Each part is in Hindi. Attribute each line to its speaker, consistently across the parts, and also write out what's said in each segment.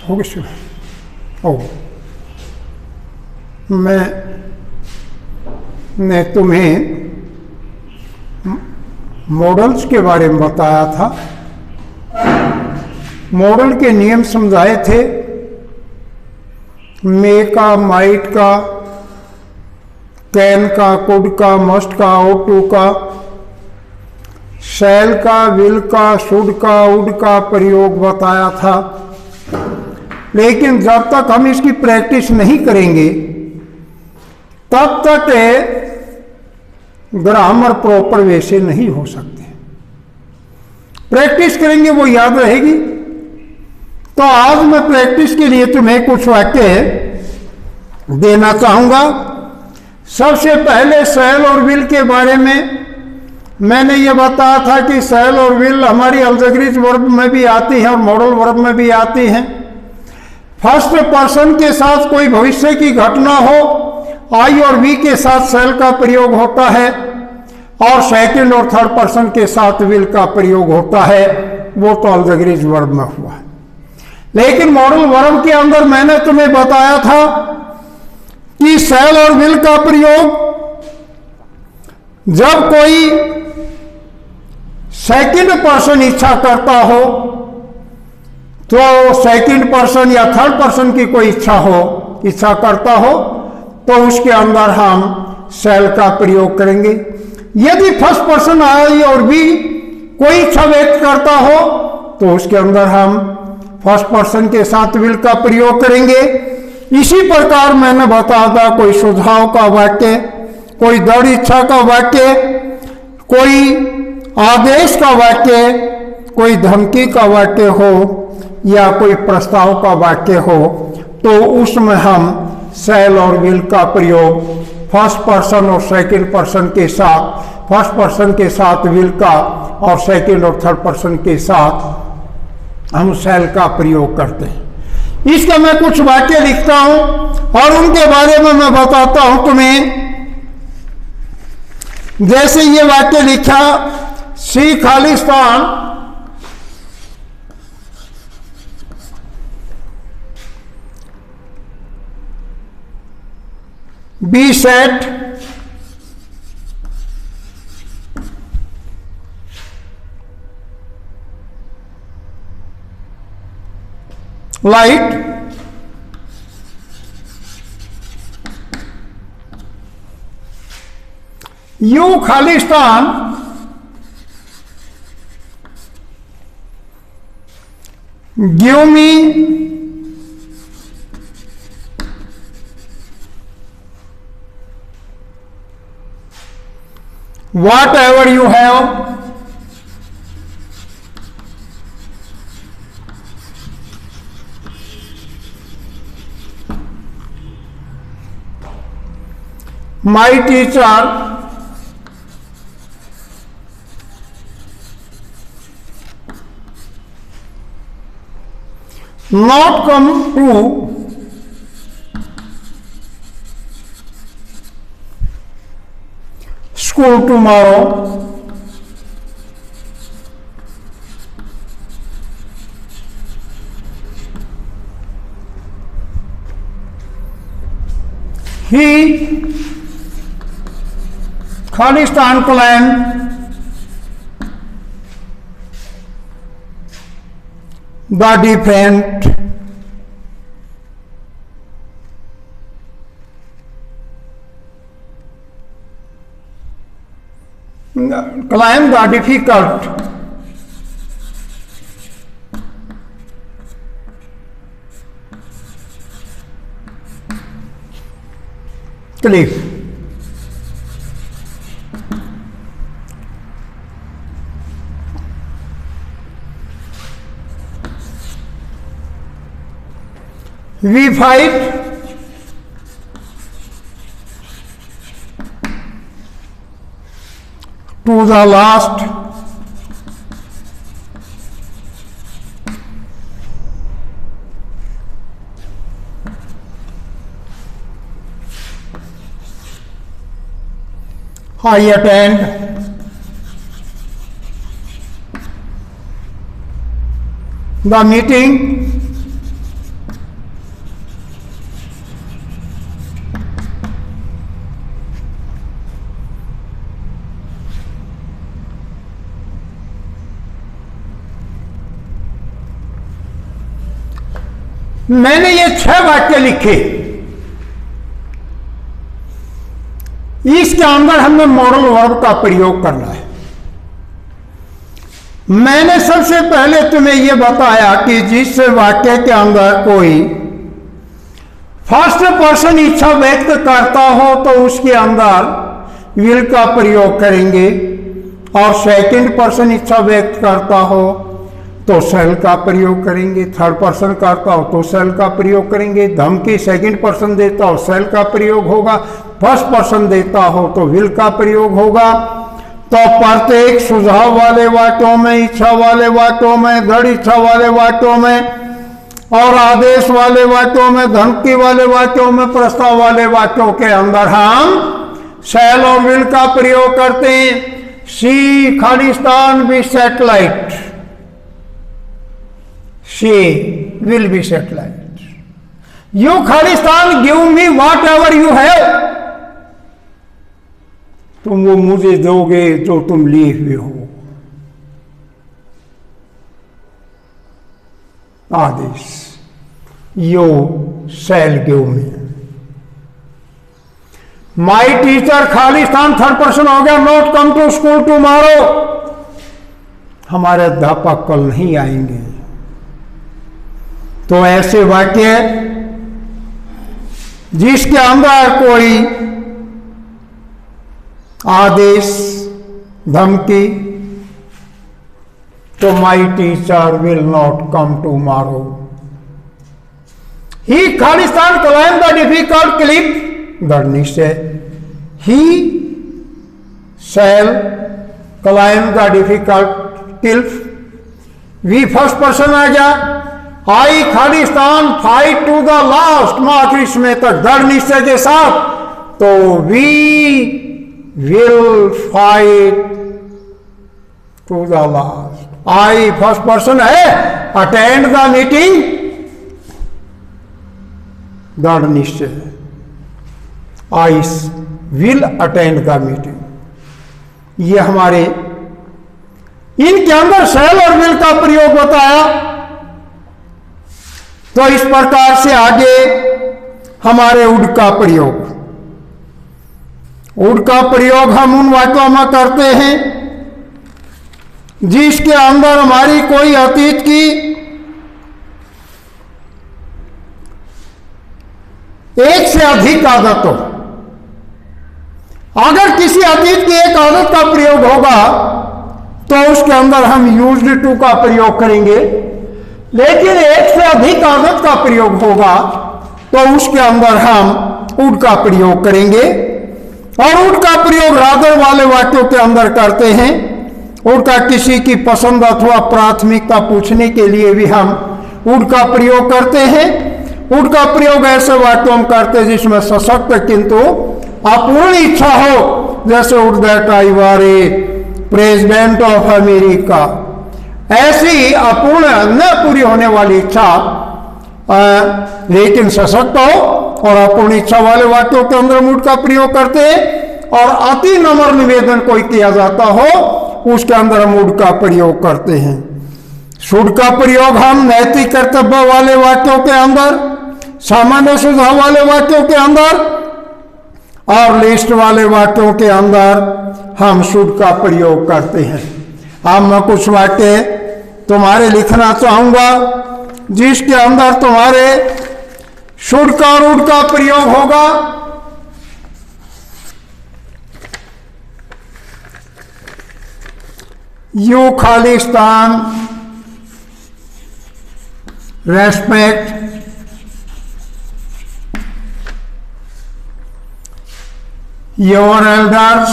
Speaker 1: हो गया शुरू। ओ मैं तुम्हें मॉडल्स के बारे में बताया था, मॉडल के नियम समझाए थे। मे का, माइट का, कैन का, कुड का, मस्ट का, ought to का, शैल का, विल का, शुड का, वुड का प्रयोग बताया था। लेकिन जब तक हम इसकी प्रैक्टिस नहीं करेंगे तब तक ग्रामर प्रॉपर वे से नहीं हो सकते। प्रैक्टिस करेंगे वो याद रहेगी। तो आज मैं प्रैक्टिस के लिए तुम्हें कुछ वाक्य देना चाहूंगा। सबसे पहले शैल और विल के बारे में मैंने ये बताया था कि शैल और विल हमारी अलजेब्रिक वर्ब में भी आती है और मॉडल वर्ब में भी आती हैं। फर्स्ट पर्सन के साथ कोई भविष्य की घटना हो, आई और वी के साथ शैल का प्रयोग होता है, और सेकंड और थर्ड पर्सन के साथ विल का प्रयोग होता है। वो तो अलजेब्रिक वर्ब में हुआ। लेकिन मॉडल वर्ब के अंदर मैंने तुम्हें बताया था कि शैल और विल का प्रयोग जब कोई सेकंड पर्सन इच्छा करता हो, तो सेकंड पर्सन या थर्ड पर्सन की कोई इच्छा करता हो, तो उसके अंदर हम शैल का प्रयोग करेंगे। यदि फर्स्ट पर्सन आई और भी कोई इच्छा व्यक्त करता हो, तो उसके अंदर हम फर्स्ट पर्सन के साथ विल का प्रयोग करेंगे। इसी प्रकार मैंने बताया था कोई सुझाव का वाक्य, कोई दृढ़ इच्छा का वाक्य, कोई आदेश का वाक्य, कोई धमकी का वाक्य हो या कोई प्रस्ताव का वाक्य हो, तो उसमें हम शैल और विल का प्रयोग फर्स्ट पर्सन और सेकंड पर्सन के साथ, फर्स्ट पर्सन के साथ विल का और सेकंड और थर्ड पर्सन के साथ हम शैल का प्रयोग करते हैं। इसका मैं कुछ वाक्य लिखता हूं और उनके बारे में मैं बताता हूं तुम्हें। जैसे ये वाक्य लिखा, see Khalistan be set light you Khalistan give me whatever you have, my teacher not come to school tomorrow. He Khalistan climbed the different climb the difficult cliff. We fight to the last I attend the meeting मैंने ये 6 वाक्य लिखे, इसके अंदर हमें मॉडल वर्ब का प्रयोग करना है। मैंने सबसे पहले तुम्हें यह बताया कि जिस वाक्य के अंदर कोई फर्स्ट पर्सन इच्छा व्यक्त करता हो तो उसके अंदर विल का प्रयोग करेंगे, और सेकंड पर्सन इच्छा व्यक्त करता हो तो शैल का प्रयोग करेंगे, थर्ड पर्सन करता हो तो शैल का प्रयोग करेंगे, धमकी सेकंड पर्सन देता हो शैल का प्रयोग होगा, फर्स्ट पर्सन देता हो तो विल का प्रयोग होगा। तो प्रत्येक सुझाव वाले वाक्यों में, इच्छा वाले वाक्यों में, दृढ़ इच्छा वाले वाक्यों में, और आदेश वाले वाक्यों में, धमकी वाले वाक्यों में, प्रस्ताव वाले वाक्यों के अंदर हम शैल और विल का प्रयोग करते हैं। शी खालिस्तान be satellite, she will be satellite. You Khalistan give me whatever you have, तुम वो मुझे दोगे जो तुम लिए हुए हो। आदेश, you shall give me. My teacher खालिस्तान थर्ड पर्सन हो गया, not come to school tomorrow, हमारे अध्यापक कल नहीं आएंगे। तो ऐसे वाक्य जिसके अंदर कोई आदेश, धमकी, तो my teacher will not come tomorrow. He खालिस्तान क्लाइम द डिफिकल्ट क्लिफ, से he shall climb the difficult cliff. We first person आ गया, आई खालिस्तान फाइट टू द लास्ट, आखिरी समय तक दृढ़ निश्चय के साथ, तो we will fight to the last. I first person है, अटेंड द मीटिंग, दृढ़ निश्चय, I will attend the meeting. ये हमारे इनके अंदर शैल और विल का प्रयोग बताया। तो इस प्रकार से आगे हमारे वुड का प्रयोग, वुड का प्रयोग हम उन वाक्यों में करते हैं जिसके अंदर हमारी कोई अतीत की एक से अधिक आदत हो। अगर किसी अतीत की एक आदत का प्रयोग होगा तो उसके अंदर हम यूज्ड टू का प्रयोग करेंगे, लेकिन एक से अधिक आदत का प्रयोग होगा तो उसके अंदर हम वुड का प्रयोग करेंगे। और वुड का प्रयोग रादर वाले वाक्यों के अंदर करते हैं। वुड का किसी की पसंद अथवा प्राथमिकता पूछने के लिए भी हम वुड का प्रयोग करते हैं। वुड का प्रयोग ऐसे वाक्यों में करते हैं जिसमें सशक्त किंतु अपूर्ण इच्छा हो, जैसे would that I were A president of America. ऐसी अपूर्ण न पूरी होने वाली इच्छा लेकिन सशक्त हो, और अपूर्ण इच्छा वाले वाक्यों के अंदर वुड का प्रयोग करते हैं। और अति नम्र निवेदन कोई किया जाता हो उसके अंदर हम वुड का प्रयोग करते हैं। शुड का प्रयोग हम नैतिक कर्तव्य वाले वाक्यों के अंदर, सामान्य सुझाव वाले वाक्यों के अंदर और लिस्ट वाले वाक्यों के अंदर हम शुड का प्रयोग करते हैं। अब मैं कुछ वाक्य तुम्हारे लिखना चाहूंगा जिसके अंदर तुम्हारे शुड का और वुड का प्रयोग होगा। You Khalistan respect your elders,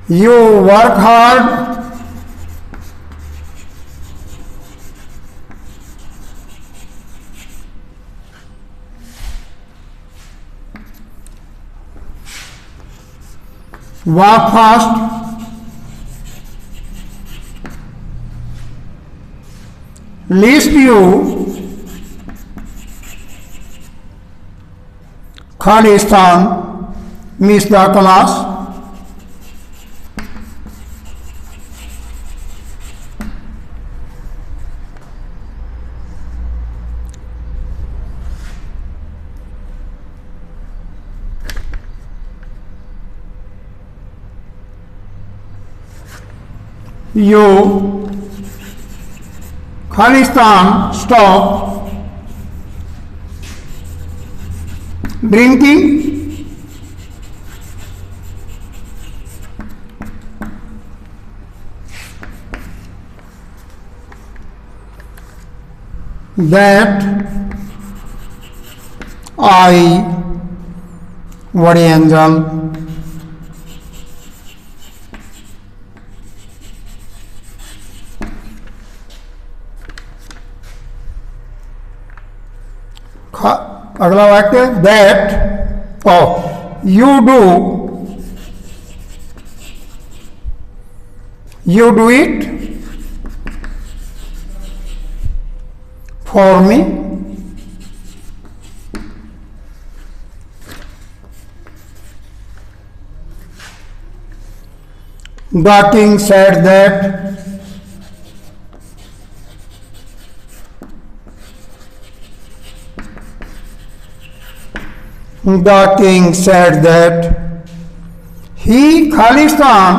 Speaker 1: you work hard, walk fast, least you Khalistan miss the class, you Khalistan stop drinking that I, बड़े अंजल, अगला वाक्य that you do it for me. The king said that he, Khalistan,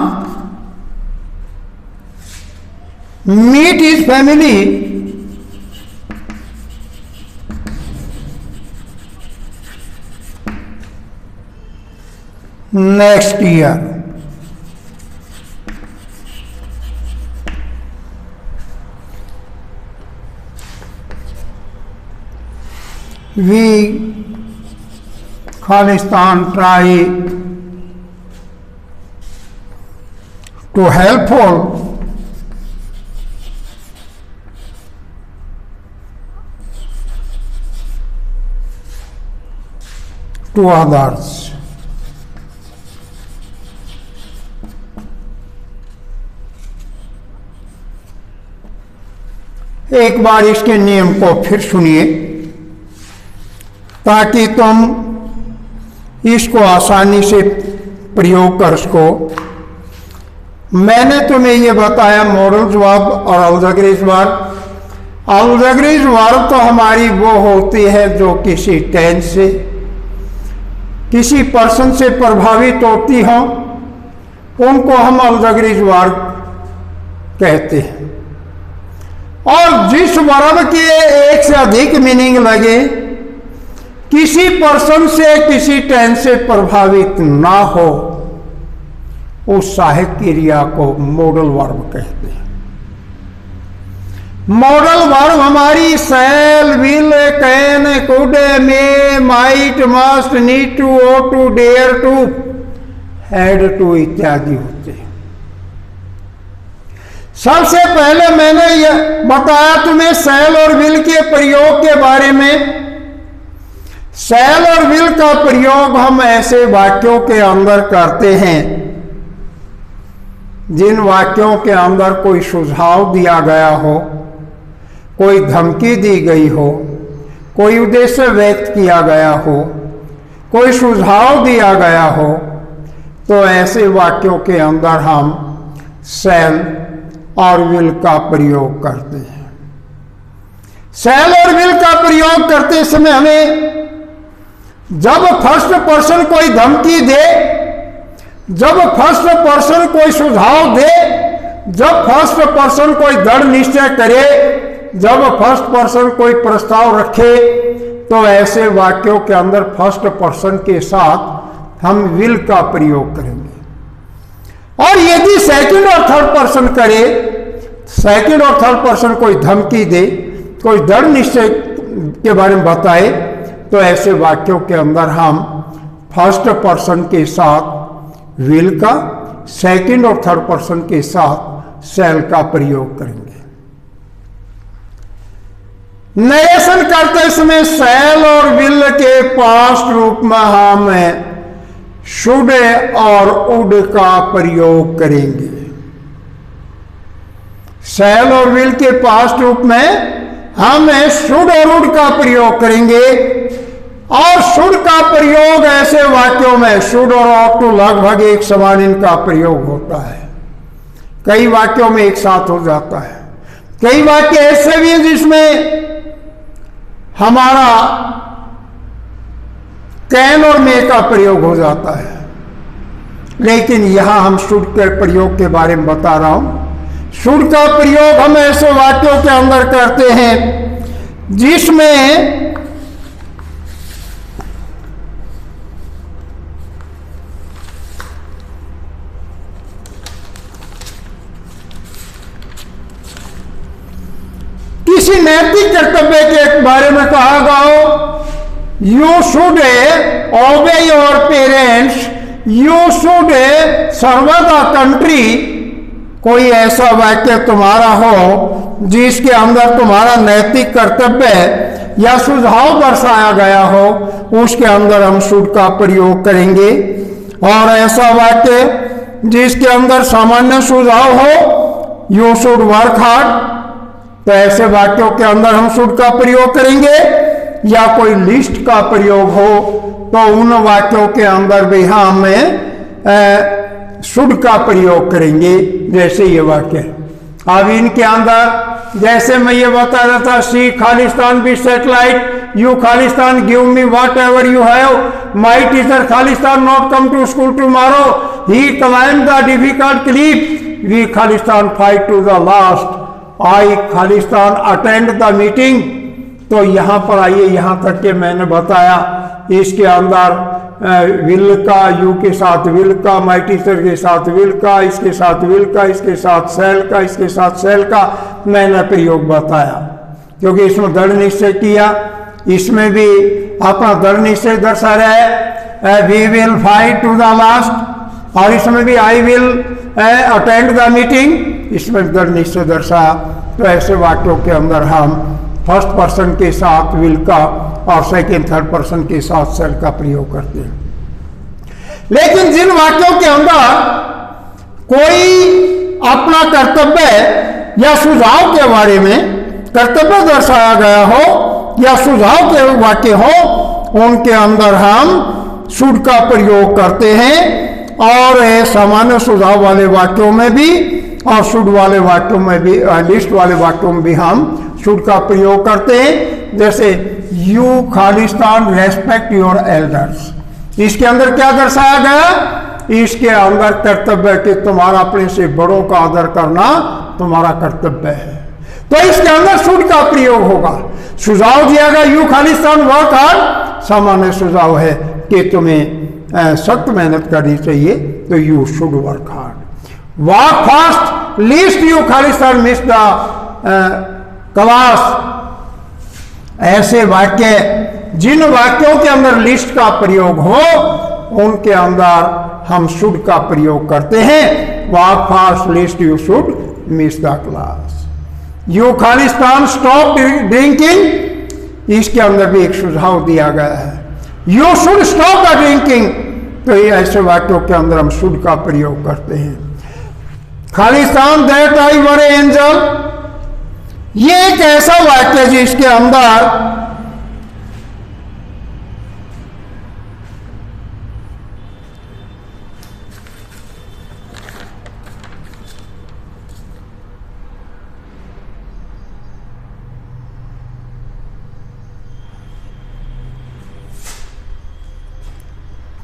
Speaker 1: meet his family next year. We, Khalistan, try to helpful to others. एक बार इसके नियम को फिर सुनिए ताकि तुम इसको आसानी से प्रयोग कर सको। मैंने तुम्हें यह बताया मॉडल जवाब और अलजबरीज वर्ब। अलजबरीज वर्ब तो हमारी वो होती है जो किसी टेंस से, किसी पर्सन से प्रभावित होती हो, उनको हम अलजबरीज वर्ब कहते हैं। और जिस वर्ब के एक से अधिक मीनिंग लगे, किसी पर्सन से किसी टेंस से प्रभावित ना हो, उस सहायक क्रिया को मॉडल वर्ब कहते हैं। मॉडल वर्ब हमारी shall, will, can, could, may, might, must, need to, ought to, dare to, had to इत्यादि होते हैं। सबसे पहले मैंने यह बताया तुम्हें शैल और विल के प्रयोग के बारे में। शैल और विल का प्रयोग हम ऐसे वाक्यों के अंदर करते हैं जिन वाक्यों के अंदर कोई सुझाव दिया गया हो, कोई धमकी दी गई हो, कोई उद्देश्य व्यक्त किया गया हो, कोई सुझाव दिया गया हो, तो ऐसे वाक्यों के अंदर हम शैल और विल का प्रयोग करते हैं। शैल और विल का प्रयोग करते समय हमें जब फर्स्ट पर्सन कोई धमकी दे, जब फर्स्ट पर्सन कोई सुझाव दे, जब फर्स्ट पर्सन कोई दृढ़ निश्चय करे, जब फर्स्ट पर्सन कोई प्रस्ताव रखे, तो ऐसे वाक्यों के अंदर फर्स्ट पर्सन के साथ हम विल का प्रयोग करेंगे। और यदि सेकंड और थर्ड पर्सन करे, सेकंड और थर्ड पर्सन कोई धमकी दे, कोई दृढ़ निश्चय के बारे में बताए, तो ऐसे वाक्यों के अंदर हम फर्स्ट पर्सन के साथ विल का, सेकंड और थर्ड पर्सन के साथ शैल का प्रयोग करेंगे। नरेशन करते समय शैल और विल के पास्ट रूप में हम शुड और उड का प्रयोग करेंगे। शैल और विल के पास्ट रूप में हम शुड और उड का प्रयोग करेंगे। और शुड का प्रयोग ऐसे वाक्यों में शुड और ऑट टू लगभग एक समान इनका प्रयोग होता है। कई वाक्यों में एक साथ हो जाता है। कई वाक्य ऐसे भी हैं जिसमें हमारा कैन और मे का प्रयोग हो जाता है, लेकिन यहां हम शुड के प्रयोग के बारे में बता रहा हूं। शुड का प्रयोग हम ऐसे वाक्यों के अंदर करते हैं जिसमें किसी नैतिक कर्तव्य के बारे में कहा गया हो, you should obey your parents, you should serve the country. कोई ऐसा वाक्य तुम्हारा हो जिसके अंदर तुम्हारा नैतिक कर्तव्य या सुझाव दर्शाया गया हो, उसके अंदर हम शुड का प्रयोग करेंगे। और ऐसा वाक्य जिसके अंदर सामान्य सुझाव हो, यू शुड वर्क हार्ड, तो ऐसे वाक्यों के अंदर हम शुड का प्रयोग करेंगे। या कोई लिस्ट का प्रयोग हो तो उन वाक्यों के अंदर भी हम शुड का प्रयोग करेंगे। जैसे ये वाक्य, अब इनके अंदर जैसे मैं ये बता रहा था, she Khalistan be satellite, you Khalistan give me whatever you have, my teacher खालिस्तान not come to school tomorrow, he climb the difficult cliff, we खालिस्तान fight to the last, I खालिस्तान अटेंड द मीटिंग। तो यहाँ पर आइए, यहाँ तक के मैंने बताया, इसके अंदर विल का, यू के साथ विल का, माई टीचर के साथ विल का, इसके साथ विल का, इसके साथ सेल का, इसके साथ सेल का मैंने प्रयोग बताया, क्योंकि इसमें दृढ़ निश्चय किया, इसमें भी अपना दृढ़ निश्चय दर्शा रहा है, we will fight to the last, और इसमें भी I will attend the meeting, इसमें दृढ़ निश्चय दर्शाया। तो ऐसे वाक्यों के अंदर हम फर्स्ट पर्सन के साथ विल का और सेकंड थर्ड पर्सन के साथ सेल का प्रयोग करते हैं। लेकिन जिन वाक्यों के अंदर कोई अपना कर्तव्य या सुझाव के बारे में कर्तव्य दर्शाया गया हो या सुझाव के वाक्य हो, उनके अंदर हम शुड का प्रयोग करते हैं। और सामान्य सुझाव वाले वाक्यों में भी और शुड वाले वाक्यों में भी, लिस्ट वाले वाक्यों में भी हम शुड का प्रयोग करते हैं। जैसे you Khalistan respect your elders, इसके अंदर क्या दर्शाया गया, इसके अंदर कर्तव्य कि तुम्हारा अपने से बड़ों का आदर करना तुम्हारा कर्तव्य है। तो इसके अंदर शुड का प्रयोग होगा। सुझाव दिया गया यू खालिस्तान वर्क हार्ड, सामान्य सुझाव है कि तुम्हें सख्त मेहनत करनी चाहिए, तो you should work hard. Walk fast least you Khalistan miss the class. ऐसे वाक्य, जिन वाक्यों के अंदर लिस्ट का प्रयोग हो, उनके अंदर हम शुड का प्रयोग करते हैं। Walk fast list you should miss the class. You Khalistan stop drinking, इसके अंदर भी एक सुझाव दिया गया है, you should stop the drinking. तो ये ऐसे वाक्यों के अंदर हम शुड का प्रयोग करते हैं। Khalistan that I were angel, ये एक ऐसा वाक्य जिसके अंदर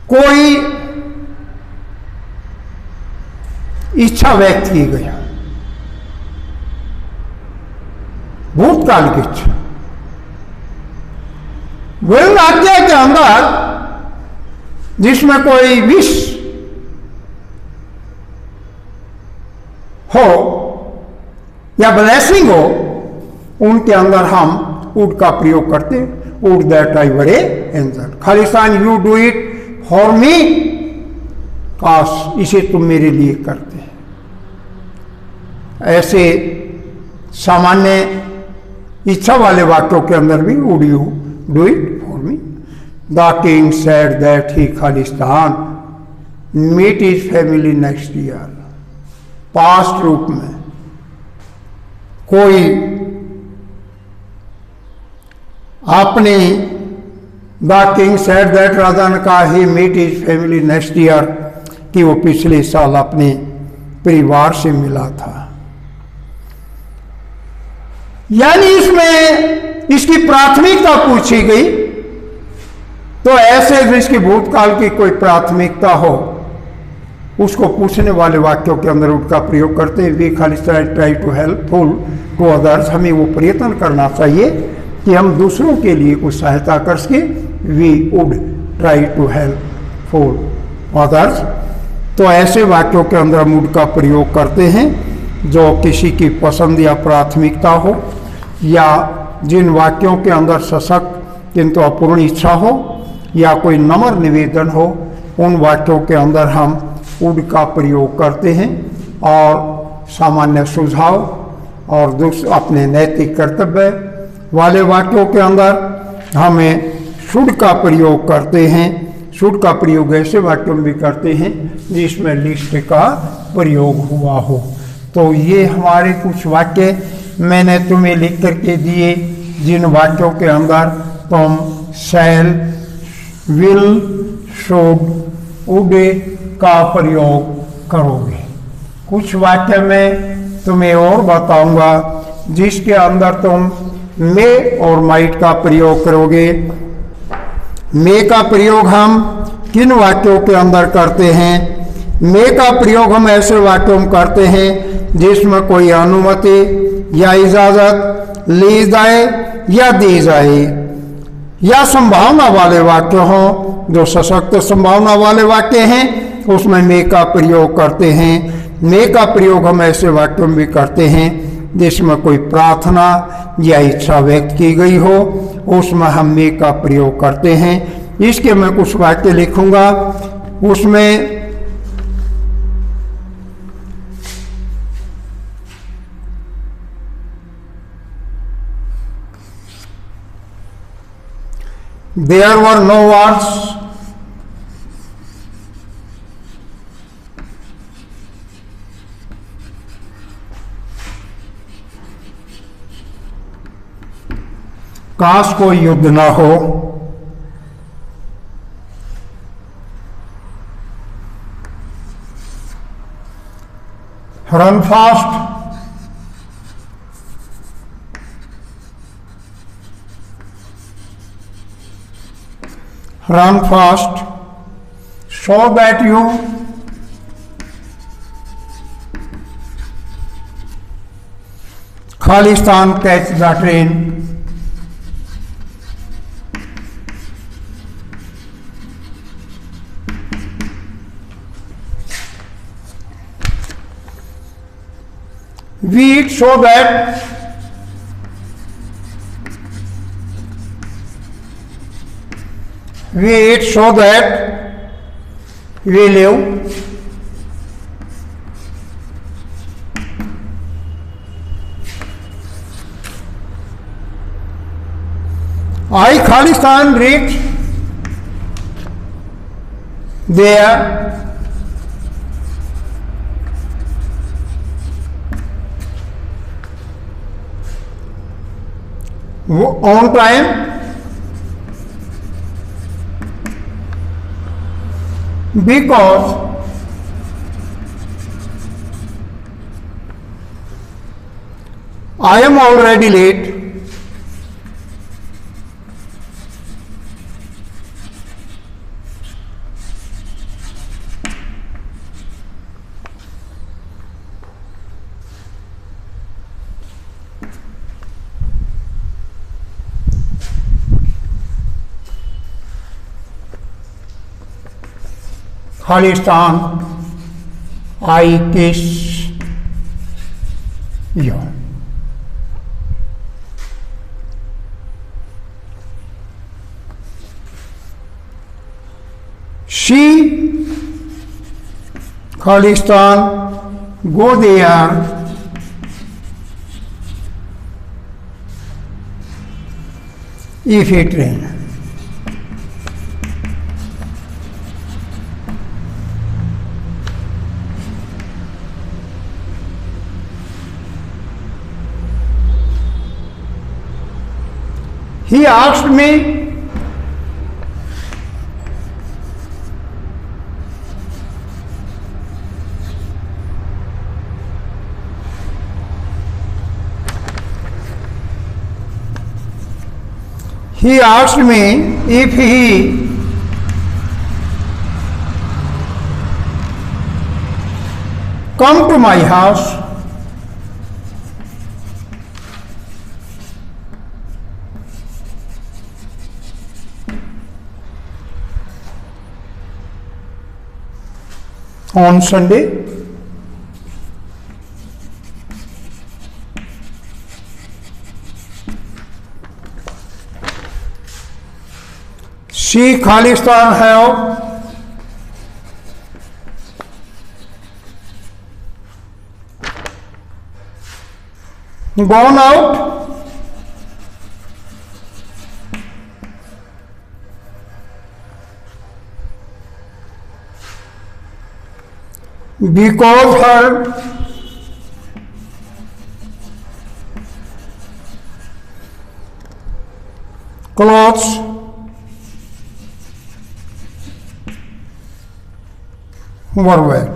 Speaker 1: कोई इच्छा व्यक्त की गई, भूतकाल की इच्छा। विल वाक्य के अंदर जिसमें कोई विश हो या ब्लेसिंग हो, उनके अंदर हम वुड का प्रयोग करते हैं। Would that I were A angel. Khalistan you do it for मी, काश इसे तुम मेरे लिए करते हैं। ऐसे सामान्य इच्छा वाले वाक्यों के अंदर भी would you do it for me. The king said that he खालिस्तान meet his family next year. Past रूप में कोई अपने द किंग सेड दैट, राजा ने कहा he meet his family next year, कि वो पिछले साल अपने परिवार से मिला था। यानी इसमें इसकी प्राथमिकता पूछी गई। तो ऐसे जिसकी भूतकाल की कोई प्राथमिकता हो, उसको पूछने वाले वाक्यों के अंदर वुड का प्रयोग करते हैं। वी खालिस्तान try to helpful to others, हमें वो प्रयत्न करना चाहिए कि हम दूसरों के लिए कुछ सहायता कर सके। We would try to helpful others. तो ऐसे वाक्यों के अंदर हम वुड का प्रयोग करते हैं जो किसी की पसंद या प्राथमिकता हो, या जिन वाक्यों के अंदर सशक्त किंतु अपूर्ण इच्छा हो, या कोई नम्र निवेदन हो, उन वाक्यों के अंदर हम वुड का प्रयोग करते हैं। और सामान्य सुझाव और अपने नैतिक कर्तव्य वाले वाक्यों के अंदर हमें शुड का प्रयोग करते हैं। शुड का प्रयोग ऐसे वाक्यों में भी करते हैं जिसमें लिस्ट का प्रयोग हुआ हो। तो ये हमारे कुछ वाक्य मैंने तुम्हें लिख करके दिए, जिन वाक्यों के अंदर तुम शैल, विल, शुड, वुड का प्रयोग करोगे। कुछ वाक्य में तुम्हें और बताऊंगा जिसके अंदर तुम मे और माइट का प्रयोग करोगे। मे का प्रयोग हम किन वाक्यों के अंदर करते हैं? मे का प्रयोग हम ऐसे वाक्यों में करते हैं जिसमें कोई अनुमति या इजाजत ली जाए या दी जाए, या संभावना वाले वाक्य हों, जो सशक्त संभावना वाले वाक्य हैं उसमें मे का प्रयोग करते हैं। मे का प्रयोग हम ऐसे वाक्यों में भी करते हैं जिसमें कोई प्रार्थना या इच्छा व्यक्त की गई हो, उसमें हम मे का प्रयोग करते हैं। इसके मैं कुछ वाक्य लिखूंगा, उसमें there were no words, काश कोई युद्ध ना हो, run fast, run fast, so that you Khalistan catch the train, we eat so that we eat so that we live, I Khalistan reach there on time, because I am already late, Khalistan, I kiss you. She, Khalistan, go there if it rains. He asked me, if he come to my house, on Sunday. See Khalistan have gone out because her clothes were wet.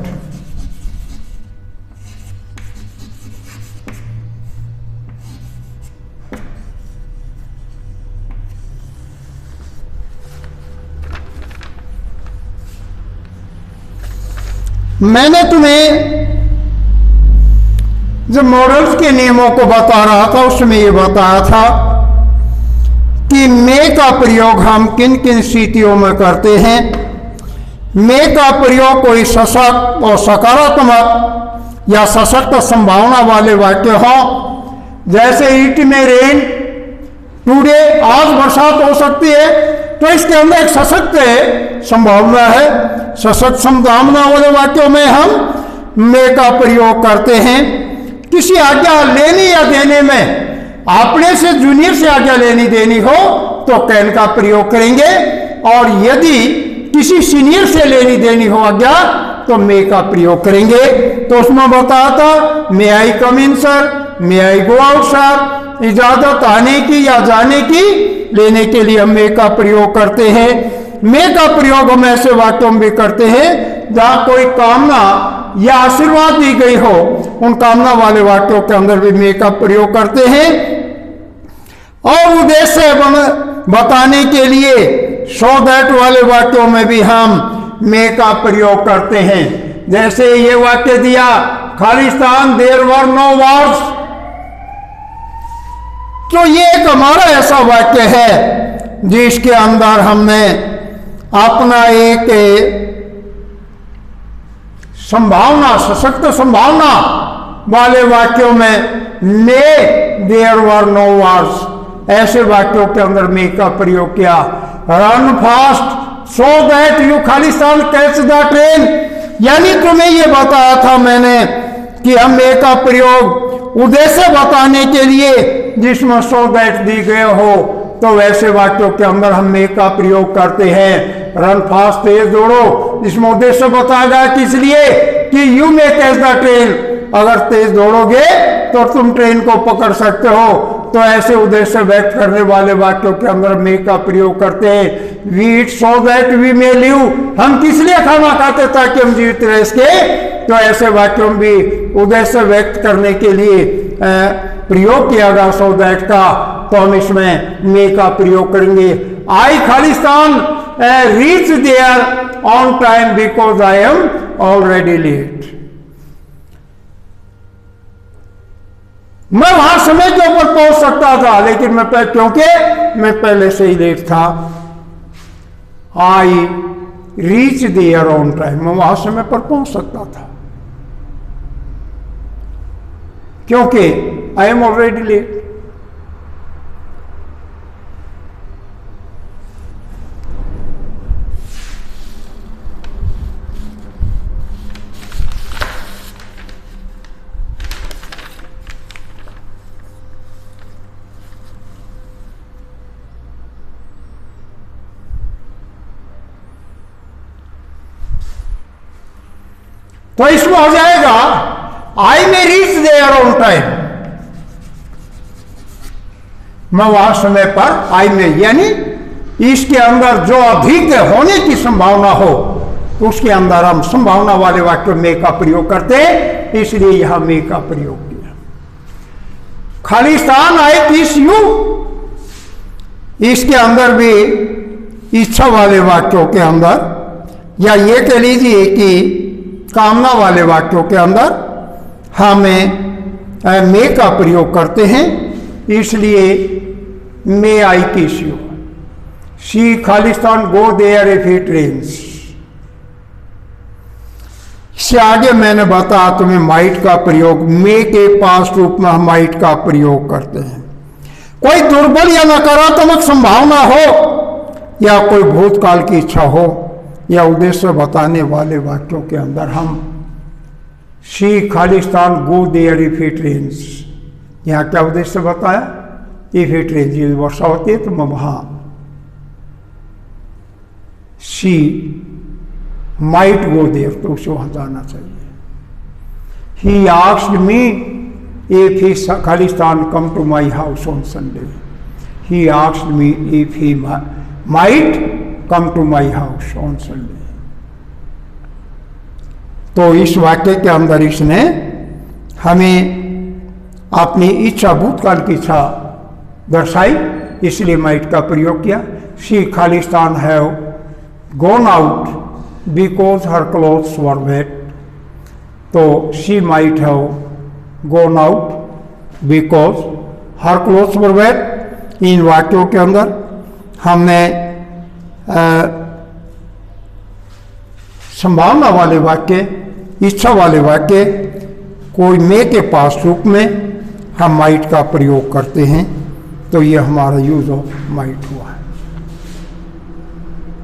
Speaker 1: मैंने तुम्हें जब मॉडल्स के नियमों को बता रहा था उसमें ये बताया था कि मे का प्रयोग हम किन किन स्थितियों में करते हैं। मे का प्रयोग कोई सशक्त और सकारात्मक या सशक्त संभावना वाले वाक्य हो, जैसे इट में रेन टुडे, आज बरसात हो सकती है, तो इसके अंदर एक सशक्त संभावना है। सशक्त संभावना वाले वाक्यों में हम मे का प्रयोग करते हैं। किसी आज्ञा लेने या देने में अपने से जूनियर से आज्ञा लेनी देनी हो तो कैन का प्रयोग करेंगे, और यदि किसी सीनियर से लेनी देनी हो आज्ञा तो मे का प्रयोग करेंगे। तो उसमें बताया था मे आई कम इन सर, मे आई गो आउट सर, इजाजत आने की या जाने की लेने के लिए हम मे का प्रयोग करते हैं। मे का प्रयोग हम ऐसे वाक्यों में भी करते हैं जहां कोई कामना या आशीर्वाद दी गई हो, उन कामना वाले वाक्यों के अंदर भी मे का प्रयोग करते हैं। और उद्देश्य बताने के लिए सो दैट वाले वाक्यों में भी हम मे का प्रयोग करते हैं। जैसे ये वाक्य दिया खालिस्तान देयर वर नो वार्स, तो ये एक हमारा ऐसा वाक्य है जिसके अंदर हमने अपना एक संभावना, सशक्त संभावना वाले वाक्यों में मे देयर वर नो वार्स, ऐसे वाक्यों के अंदर मे का प्रयोग किया। Run fast so that you Khalistan catch the train, यानी तुम्हें ये बताया था मैंने कि हम मे का प्रयोग उद्देश्य बताने के लिए जिसमें सो दैट दी गए हो, तो वैसे वाक्यों के अंदर हम मे का प्रयोग करते हैं। रन फास्ट, तेज दौड़ो, जिसमें उद्देश्य बताया गया किस लिए कि you may catch the train, अगर तेज दौड़ोगे तो तुम ट्रेन को पकड़ सकते हो, तो ऐसे उद्देश्य व्यक्त करने वाले वाक्यों के अंदर मे का प्रयोग करते हैं। We eat so that we may live, हम किस लिए खाना खाते ताकि हम जीवित रह सके, तो ऐसे वाक्यों में भी उद्देश्य व्यक्त करने के लिए प्रयोग किया गया सो दैट का, तो हम इसमें मे का प्रयोग करेंगे। आई खालिस्तान reach there on time because I am already late, मैं वहां समय के ऊपर पहुंच सकता था लेकिन क्योंकि मैं पहले से ही लेट था। I reach there on time, मैं वहां समय पर पहुंच सकता था क्योंकि आई एम ऑलरेडी लेट। तो इसमें हो जाएगा I may reach there on time, मैं वहां समय पर आई में, यानी इसके अंदर जो अधिक होने की संभावना हो उसके अंदर हम संभावना वाले वाक्य में का प्रयोग करते हैं, इसलिए यहां में का प्रयोग किया। खालिस्तान आई किस यू, इसके अंदर भी इच्छा वाले वाक्यों के अंदर, या ये कह लीजिए कि कामना वाले वाक्यों के अंदर हमें मे का प्रयोग करते हैं, इसलिए may I kiss you, she खालिस्तान go there if it rains. इससे आगे मैंने बताया तुम्हें माइट का प्रयोग, मे के पास रूप में हम माइट का प्रयोग करते हैं। कोई दुर्बल या नकारात्मक संभावना हो या कोई भूतकाल की इच्छा हो या उद्देश्य बताने वाले वाक्यों के अंदर हम शी खालिस्तान go there if it rains, यहाँ क्या उद्देश्य बताया, इफ इट रेन्स, यदि वर्षा होती है तो मैं वहां शी माइट गो देयर, तो उसे वहां जाना चाहिए। He asked me if he खालिस्तान come to my house on Sunday, he asked me if he might come to my house on Sunday. तो इस वाक्य के अंदर इसने हमें अपनी इच्छा, भूतकाल की इच्छा दर्शाई, इसलिए माइट का प्रयोग किया। शी खालिस्तान have gone out because her clothes were wet, तो she might have gone out because her clothes were wet. इन वाक्यों के अंदर हमने संभावना वाले वाक्य, इच्छा वाले वाक्य, कोई मे के पास रूप में हम माइट का प्रयोग करते हैं, तो ये हमारा यूज ऑफ माइट हुआ है।